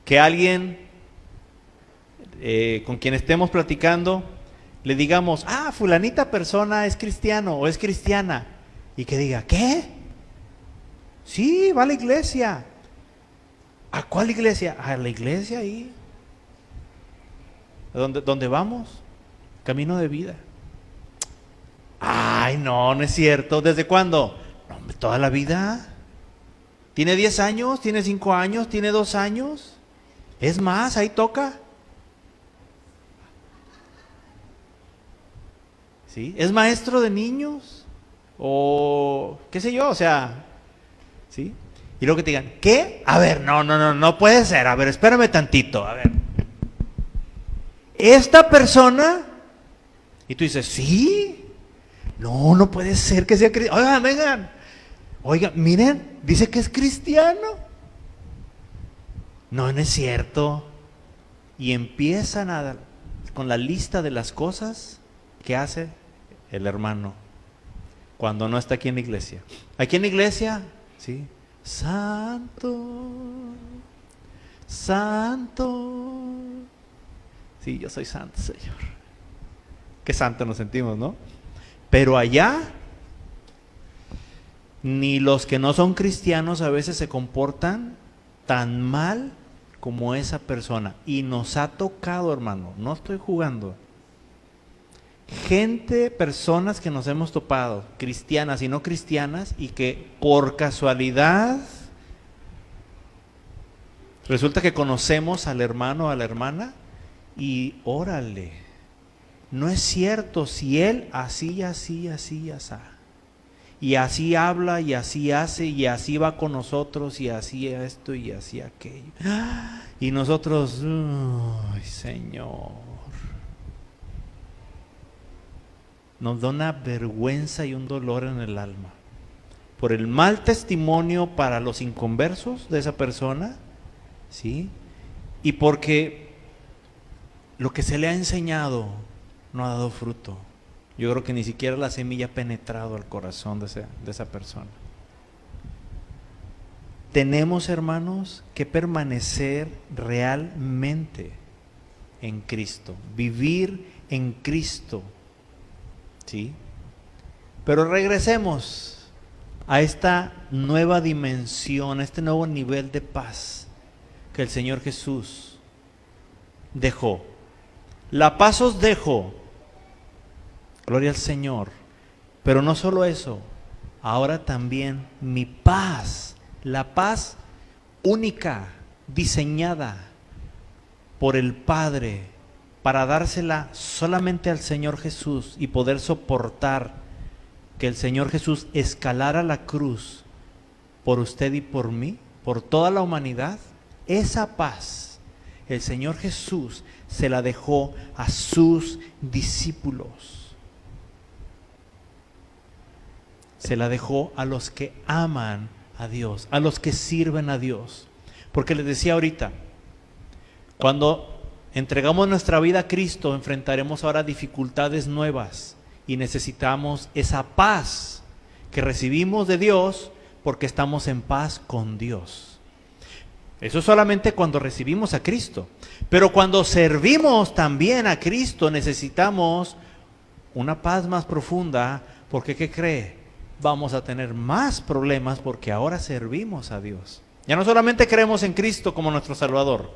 que alguien con quien estemos platicando, le digamos, fulanita persona es cristiano o es cristiana, y que diga, ¿qué? Sí, va a la iglesia. ¿A cuál iglesia? A la iglesia ahí. ¿Dónde vamos? Camino de vida. Ay, no es cierto. ¿Desde cuándo? No, hombre, toda la vida. ¿Tiene 10 años? ¿Tiene 5 años? ¿Tiene 2 años? Es más, ahí toca. ¿Sí? ¿Es maestro de niños? O qué sé yo, o sea, ¿sí? Y luego que te digan, ¿qué? A ver, no puede ser. A ver, espérame tantito, a ver. Esta persona, y tú dices, ¿sí? No puede ser que sea cristiano. Oigan, vengan. Oigan, miren, dice que es cristiano. No es cierto. Y empiezan con la lista de las cosas que hace el hermano cuando no está aquí en la iglesia. Aquí en la iglesia, ¿sí? Santo, santo. Sí, yo soy santo, Señor. Qué santo nos sentimos, ¿no? Pero allá, ni los que no son cristianos a veces se comportan tan mal como esa persona. Y nos ha tocado, hermano, no estoy jugando. Personas que nos hemos topado, cristianas y no cristianas, y que por casualidad resulta que conocemos al hermano o a la hermana y órale, no es cierto, si él así, y así habla y así hace y así va con nosotros y así esto y así aquello, y nosotros, ay, Señor. Nos da una vergüenza y un dolor en el alma por el mal testimonio para los inconversos de esa persona, ¿sí? Y porque lo que se le ha enseñado no ha dado fruto. Yo creo que ni siquiera la semilla ha penetrado al corazón de esa persona. Tenemos, hermanos, que permanecer realmente en Cristo, vivir en Cristo. ¿Sí? Pero regresemos a esta nueva dimensión, a este nuevo nivel de paz que el Señor Jesús dejó. La paz os dejo, gloria al Señor. Pero no solo eso, ahora también mi paz, la paz única, diseñada por el Padre, para dársela solamente al Señor Jesús y poder soportar que el Señor Jesús escalara la cruz por usted y por mí, por toda la humanidad. Esa paz el Señor Jesús se la dejó a sus discípulos. Se la dejó a los que aman a Dios, a los que sirven a Dios. Porque les decía ahorita, cuando entregamos nuestra vida a Cristo, enfrentaremos ahora dificultades nuevas y necesitamos esa paz que recibimos de Dios porque estamos en paz con Dios. Eso es solamente cuando recibimos a Cristo. Pero cuando servimos también a Cristo necesitamos una paz más profunda porque, ¿qué cree? Vamos a tener más problemas porque ahora servimos a Dios. Ya no solamente creemos en Cristo como nuestro Salvador,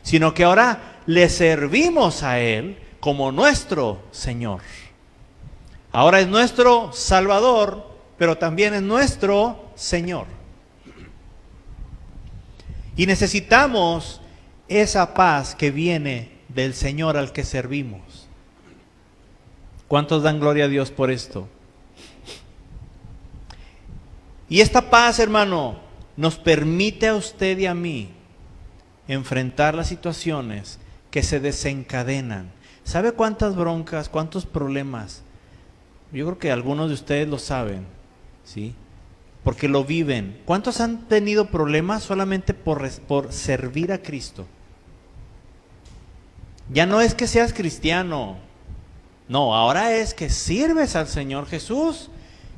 sino que ahora le servimos a Él como nuestro Señor. Ahora es nuestro Salvador, pero también es nuestro Señor. Y necesitamos esa paz que viene del Señor al que servimos. ¿Cuántos dan gloria a Dios por esto? Y esta paz, hermano, nos permite a usted y a mí enfrentar las situaciones que se desencadenan. ¿Sabe cuántas broncas, cuántos problemas? Yo creo que algunos de ustedes lo saben, ¿sí? Porque lo viven. ¿Cuántos han tenido problemas solamente por servir a Cristo? Ya no es que seas cristiano, no, ahora es que sirves al Señor Jesús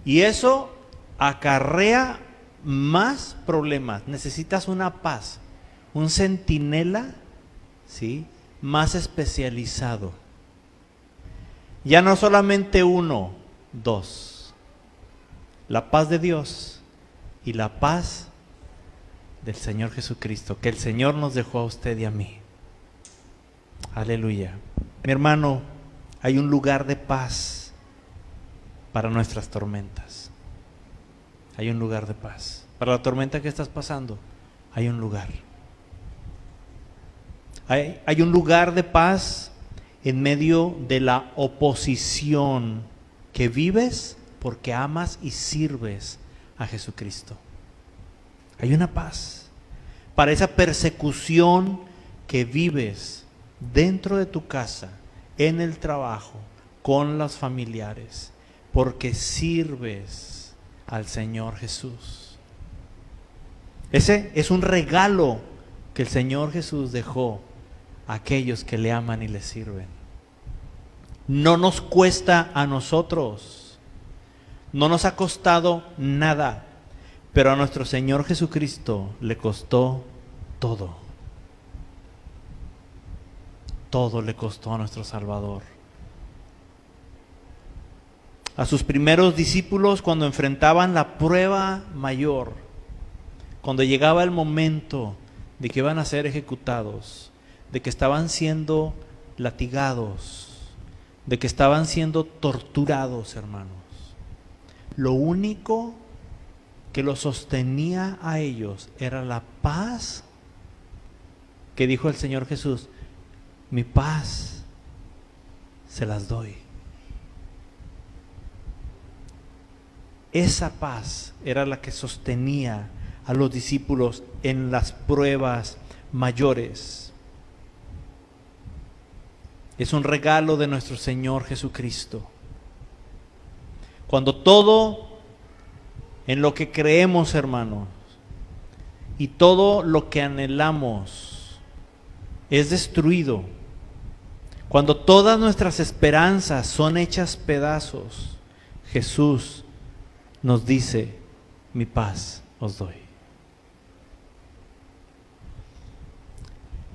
y eso acarrea más problemas. Necesitas una paz, un centinela, ¿sí?, más especializado. Ya no solamente uno, dos. La paz de Dios y la paz del Señor Jesucristo, que el Señor nos dejó a usted y a mí. Aleluya. Mi hermano, hay un lugar de paz para nuestras tormentas. Hay un lugar de paz. Para la tormenta que estás pasando, hay un lugar. Hay un lugar de paz en medio de la oposición que vives porque amas y sirves a Jesucristo. Hay una paz para esa persecución que vives dentro de tu casa, en el trabajo, con los familiares, porque sirves al Señor Jesús. Ese es un regalo que el Señor Jesús dejó a aquellos que le aman y le sirven. No nos cuesta a nosotros, no nos ha costado nada, pero a nuestro Señor Jesucristo le costó todo. Todo le costó a nuestro Salvador. A sus primeros discípulos, cuando enfrentaban la prueba mayor, cuando llegaba el momento de que iban a ser ejecutados, de que estaban siendo latigados, de que estaban siendo torturados, hermanos, lo único que los sostenía a ellos era la paz que dijo el Señor Jesús: mi paz se las doy. Esa paz era la que sostenía a los discípulos en las pruebas mayores. Es un regalo de nuestro Señor Jesucristo. Cuando todo en lo que creemos, hermanos, y todo lo que anhelamos es destruido, cuando todas nuestras esperanzas son hechas pedazos, Jesús nos dice: mi paz os doy.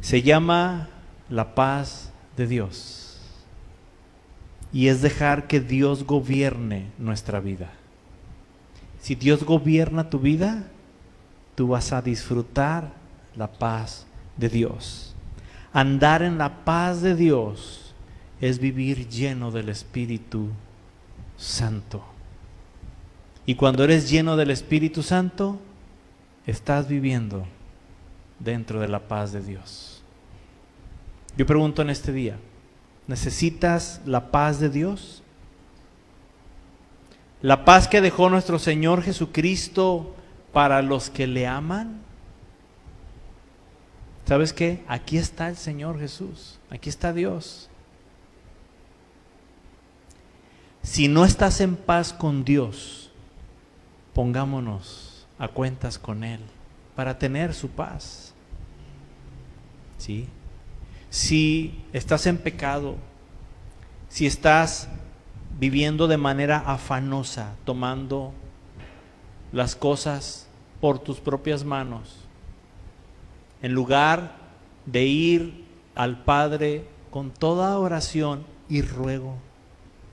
Se llama la paz de Dios y es dejar que Dios gobierne nuestra vida. Si Dios gobierna tu vida, tú vas a disfrutar la paz de Dios. Andar en la paz de Dios es vivir lleno del Espíritu Santo. Y cuando eres lleno del Espíritu Santo, estás viviendo dentro de la paz de Dios. Yo pregunto en este día, ¿necesitas la paz de Dios? La paz que dejó nuestro Señor Jesucristo para los que le aman. ¿Sabes qué? Aquí está el Señor Jesús, aquí está Dios. Si no estás en paz con Dios, pongámonos a cuentas con Él para tener su paz. ¿Sí? Si estás en pecado, si estás viviendo de manera afanosa, tomando las cosas por tus propias manos, en lugar de ir al Padre con toda oración y ruego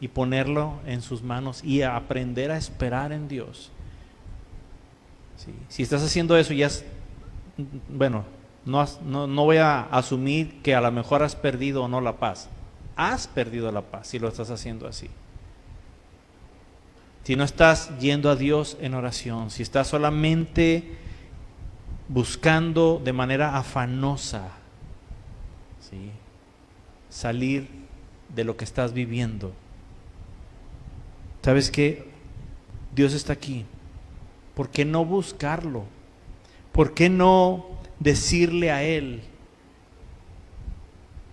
y ponerlo en sus manos y aprender a esperar en Dios. ¿Sí? Si estás haciendo eso, no voy a asumir que a lo mejor has perdido o no la paz. Has perdido la paz si lo estás haciendo así. Si no estás yendo a Dios en oración, si estás solamente buscando de manera afanosa, ¿sí?, salir de lo que estás viviendo. ¿Sabes qué? Dios está aquí. ¿Por qué no buscarlo? ¿Por qué no decirle a Él: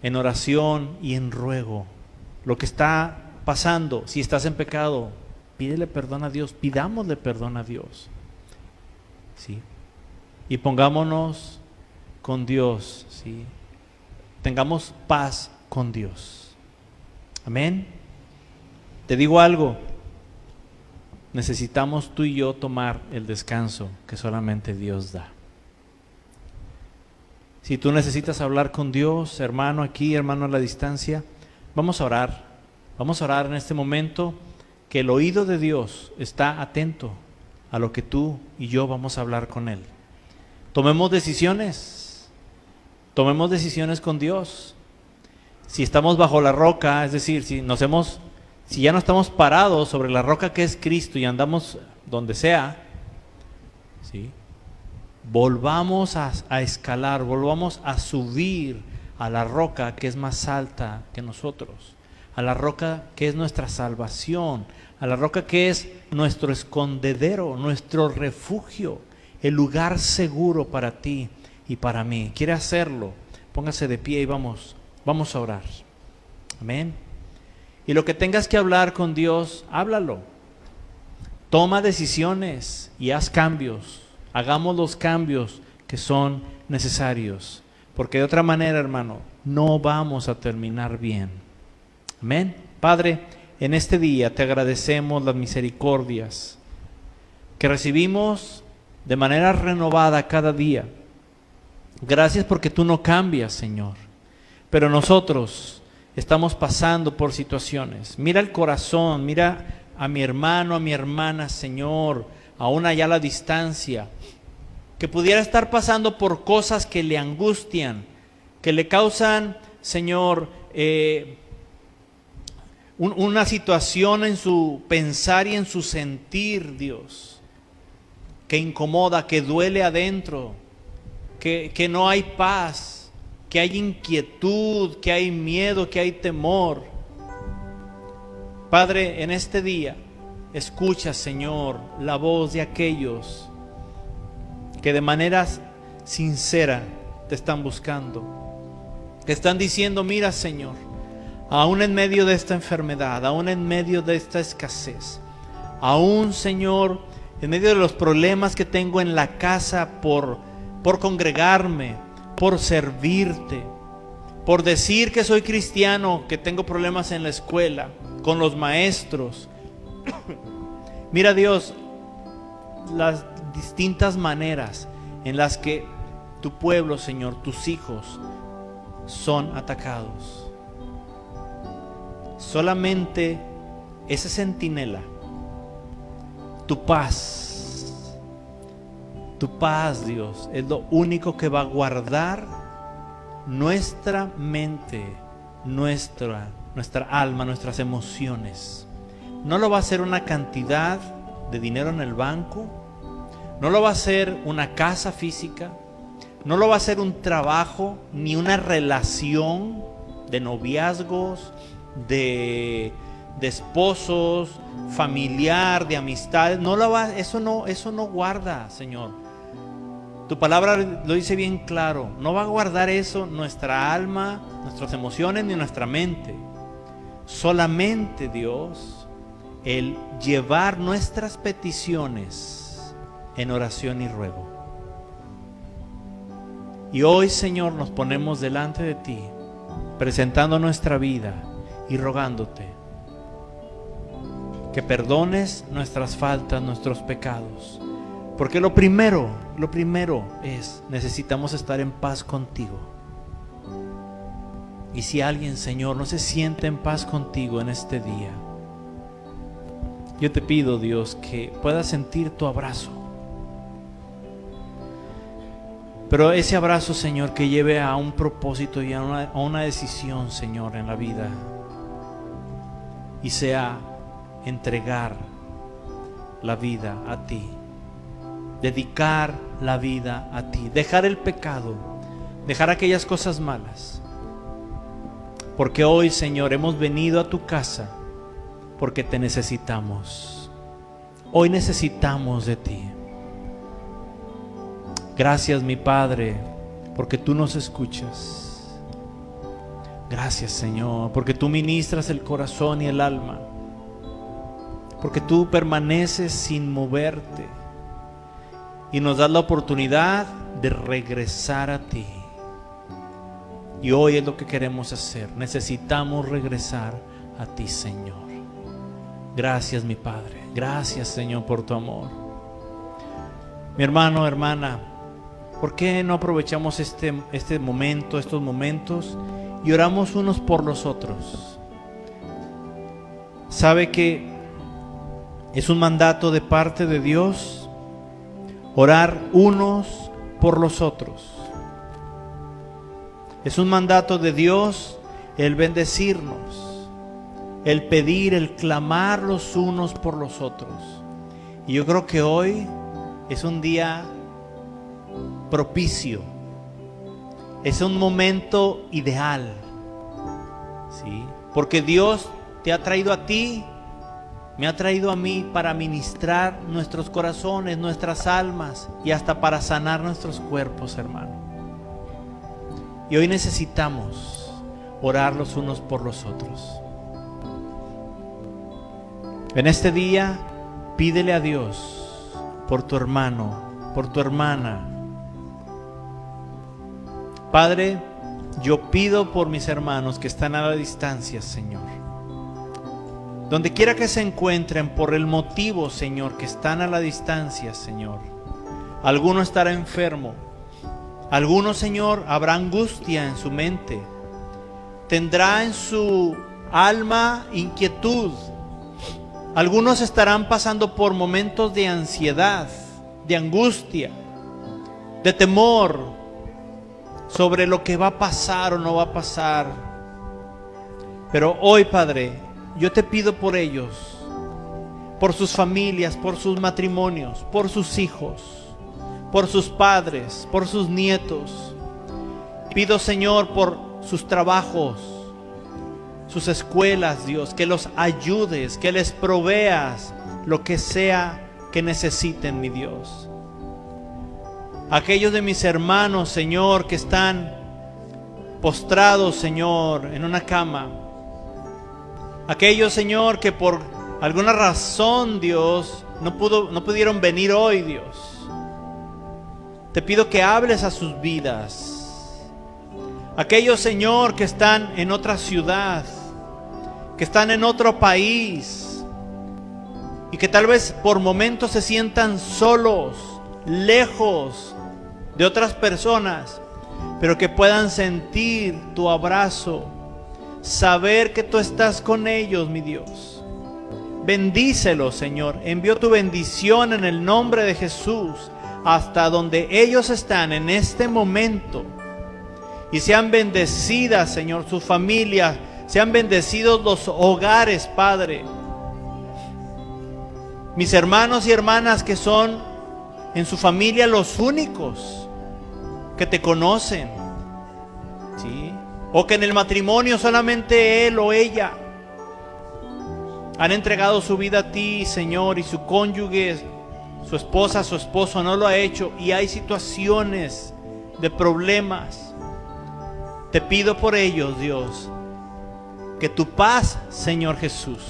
en oración y en ruego. Lo que está pasando, si estás en pecado, pídele perdón a Dios, pidámosle perdón a Dios. ¿Sí? Y pongámonos con Dios, ¿sí? Tengamos paz con Dios. Amén. Te digo algo, necesitamos tú y yo tomar el descanso que solamente Dios da. Si tú necesitas hablar con Dios, hermano aquí, hermano a la distancia, vamos a orar. Vamos a orar en este momento, que el oído de Dios está atento a lo que tú y yo vamos a hablar con Él. Tomemos decisiones con Dios. Si estamos bajo la roca, es decir, si ya no estamos parados sobre la roca que es Cristo y andamos donde sea, ¿sí? Volvamos a escalar, volvamos a subir a la roca que es más alta que nosotros, a la roca que es nuestra salvación, a la roca que es nuestro escondedero, nuestro refugio, el lugar seguro para ti y para mí. ¿Quiere hacerlo? Póngase de pie y vamos a orar. Amén. Y lo que tengas que hablar con Dios, háblalo. Toma decisiones y haz cambios. Hagamos los cambios que son necesarios, porque de otra manera, hermano, no vamos a terminar bien. Amén. Padre, en este día te agradecemos las misericordias que recibimos de manera renovada cada día. Gracias porque tú no cambias, Señor. Pero nosotros estamos pasando por situaciones. Mira el corazón, mira a mi hermano, a mi hermana, Señor, aún allá a la distancia, que pudiera estar pasando por cosas que le angustian, que le causan, Señor, una situación en su pensar y en su sentir, Dios, que incomoda, que duele adentro, que no hay paz, que hay inquietud, que hay miedo, que hay temor. Padre, en este día, escucha, Señor, la voz de aquellos que de manera sincera te están buscando, que están diciendo: mira, Señor, aún en medio de esta enfermedad, aún en medio de esta escasez, aún, Señor, en medio de los problemas que tengo en la casa por congregarme, por servirte, por decir que soy cristiano, que tengo problemas en la escuela, con los maestros. Mira, Dios, las distintas maneras en las que tu pueblo, Señor, tus hijos son atacados. Solamente esa centinela, tu paz, Dios, es lo único que va a guardar nuestra mente, nuestra alma, nuestras emociones. No lo va a hacer una cantidad de dinero en el banco, no lo va a hacer una casa física, no lo va a hacer un trabajo, ni una relación de noviazgos, de esposos, familiar, de amistades. Eso no guarda, Señor. Tu palabra lo dice bien claro. No va a guardar eso nuestra alma, nuestras emociones, ni nuestra mente. Solamente, Dios, el llevar nuestras peticiones en oración y ruego. Y hoy, Señor, nos ponemos delante de ti, presentando nuestra vida y rogándote que perdones nuestras faltas, nuestros pecados. Porque lo primero es, necesitamos estar en paz contigo. Y si alguien, Señor, no se siente en paz contigo en este día, yo te pido, Dios, que pueda sentir tu abrazo. Pero ese abrazo, Señor, que lleve a un propósito y a una decisión, Señor, en la vida. Y sea entregar la vida a ti. Dedicar la vida a ti. Dejar el pecado. Dejar aquellas cosas malas. Porque hoy, Señor, hemos venido a tu casa porque te necesitamos. Hoy necesitamos de ti. Gracias, mi Padre, porque tú nos escuchas. Gracias, Señor, porque tú ministras el corazón y el alma, porque tú permaneces sin moverte y nos das la oportunidad de regresar a ti. Y hoy es lo que queremos hacer. Necesitamos regresar a ti, Señor. Gracias, mi Padre. Gracias, Señor, por tu amor. Mi hermano, hermana, ¿por qué no aprovechamos este momento, estos momentos, y oramos unos por los otros? ¿Sabe que es un mandato de parte de Dios orar unos por los otros? Es un mandato de Dios el bendecirnos, el pedir, el clamar los unos por los otros. Y yo creo que hoy es un día propicio, es un momento ideal, ¿sí? Porque Dios te ha traído a ti, me ha traído a mí para ministrar nuestros corazones, nuestras almas y hasta para sanar nuestros cuerpos, hermano. Y hoy necesitamos orar los unos por los otros. En este día, pídele a Dios por tu hermano, por tu hermana. Padre, yo pido por mis hermanos que están a la distancia, Señor. Donde quiera que se encuentren, por el motivo, Señor, que están a la distancia, Señor. Alguno estará enfermo. Alguno, Señor, habrá angustia en su mente. Tendrá en su alma inquietud. Algunos estarán pasando por momentos de ansiedad, de angustia, de temor sobre lo que va a pasar o no va a pasar. Pero hoy, Padre, yo te pido por ellos, por sus familias, por sus matrimonios, por sus hijos, por sus padres, por sus nietos. Pido, Señor, por sus trabajos, sus escuelas, Dios, que los ayudes, que les proveas lo que sea que necesiten, mi Dios. Aquellos de mis hermanos, Señor, que están postrados, Señor, en una cama. Aquellos, Señor, que por alguna razón, Dios, no pudieron venir hoy, Dios. Te pido que hables a sus vidas. Aquellos, Señor, que están en otra ciudad, que están en otro país y que tal vez por momentos se sientan solos, lejos de otras personas, pero que puedan sentir tu abrazo, saber que tú estás con ellos, mi Dios. Bendícelos, Señor. Envío tu bendición en el nombre de Jesús hasta donde ellos están en este momento, y sean bendecidas, Señor, sus familias, sean bendecidos los hogares, Padre. Mis hermanos y hermanas que son en su familia los únicos que te conocen, ¿sí? O que en el matrimonio solamente él o ella han entregado su vida a ti, Señor, y su cónyuge, su esposa, su esposo no lo ha hecho, y hay situaciones de problemas. Te pido por ellos, Dios, que tu paz, Señor Jesús,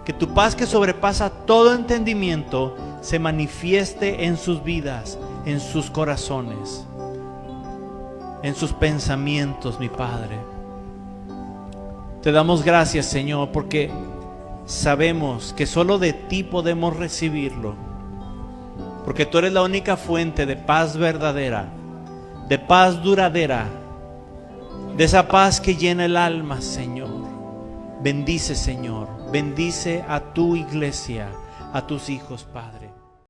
que tu paz que sobrepasa todo entendimiento se manifieste en sus vidas, en sus corazones, en sus pensamientos, mi Padre. Te damos gracias, Señor, porque sabemos que solo de ti podemos recibirlo, porque tú eres la única fuente de paz verdadera, de paz duradera, de esa paz que llena el alma, Señor. Bendice, Señor, bendice a tu iglesia, a tus hijos, Padre.